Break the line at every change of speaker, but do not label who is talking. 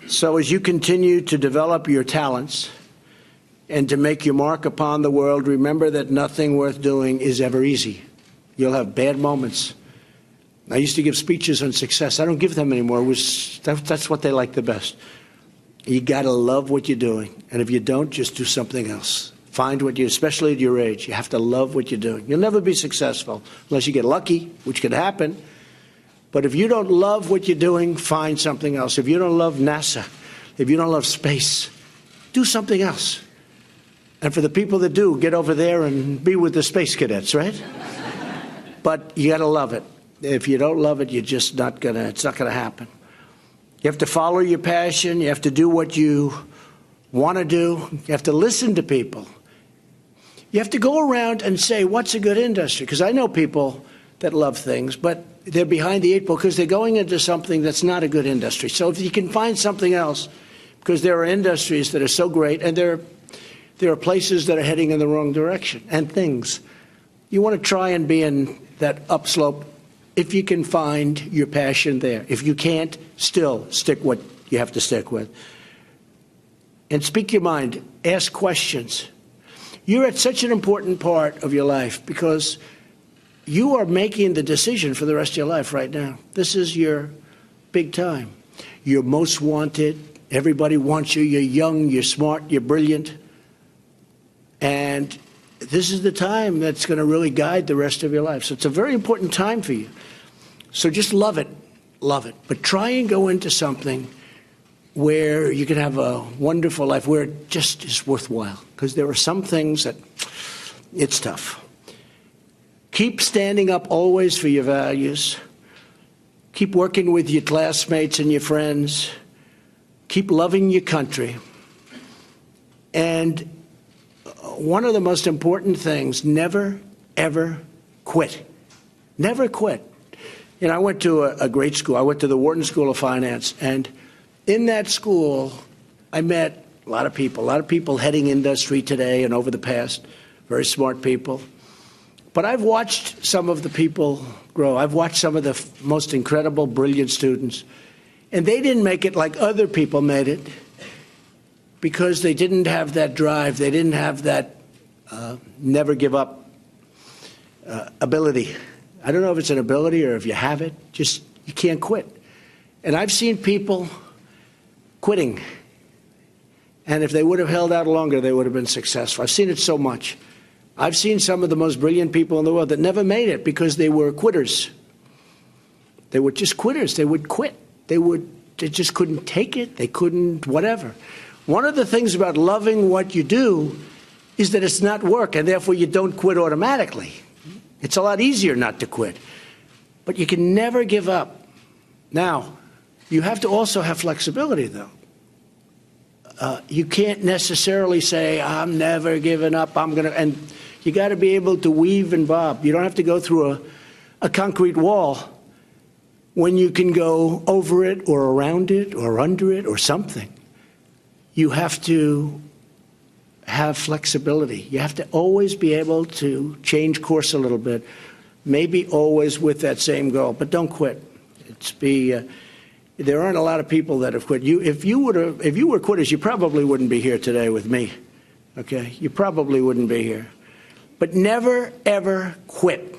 So as you continue to develop your talents and to make your mark upon the world, remember that nothing worth doing is ever easy. You'll have bad moments. I used to give speeches on success. I don't give them anymore. That's what they like the best. You got to love what you're doing. And if you don't, just do something else. Find what you, especially at your age, you have to love what you're doing. You'll never be successful unless you get lucky, which could happen. But if you don't love what you're doing, find something else. If you don't love NASA, if you don't love space, do something else. And for the people that do, get over there and be with the space cadets, right? But you got to love it. If you don't love it, you're just not going to, it's not going to happen. You have to follow your passion. You have to do what you want to do. You have to listen to people. You have to go around and say, what's a good industry? Because I know people that love things, but they're behind the eight ball because they're going into something that's not a good industry. So if you can find something else, because there are industries that are so great, and there are places that are heading in the wrong direction, and things. You want to try and be in that upslope if you can find your passion there. If you can't, still stick what you have to stick with. And speak your mind. Ask questions. You're at such an important part of your life because you are making the decision for the rest of your life right now. This is your big time. You're most wanted. Everybody wants you. You're young, you're smart, you're brilliant. And this is the time that's going to really guide the rest of your life. So it's a very important time for you. So just love it. Love it. But try and go into something where you can have a wonderful life, where it just is worthwhile. Because there are some things that it's tough. Keep standing up always for your values. Keep working with your classmates and your friends. Keep loving your country. And one of the most important things, never, ever quit. Never quit. You know, I went to a great school. I went to the Wharton School of Finance. And in that school, I met a lot of people heading industry today and over the past, very smart people. But I've watched some of the people grow. I've watched some of the most incredible, brilliant students. And they didn't make it like other people made it because they didn't have that drive. They didn't have that never give up ability. I don't know if it's an ability or if you have it. Just, you can't quit. And I've seen people quitting. And if they would have held out longer, they would have been successful. I've seen it so much. I've seen some of the most brilliant people in the world that never made it because they were quitters. They were just quitters. They would quit. They just couldn't take it. They couldn't whatever. One of the things about loving what you do is that it's not work, and therefore you don't quit automatically. It's a lot easier not to quit. But you can never give up. Now, you have to also have flexibility, though. You can't necessarily say, I'm never giving up, and you got to be able to weave and bob. You don't have to go through a concrete wall when you can go over it or around it or under it or something. You have to have flexibility. You have to always be able to change course a little bit, maybe always with that same goal, but don't quit. There aren't a lot of people that have quit. If you were quitters, you probably wouldn't be here today with me, okay? You probably wouldn't be here. But never, ever quit.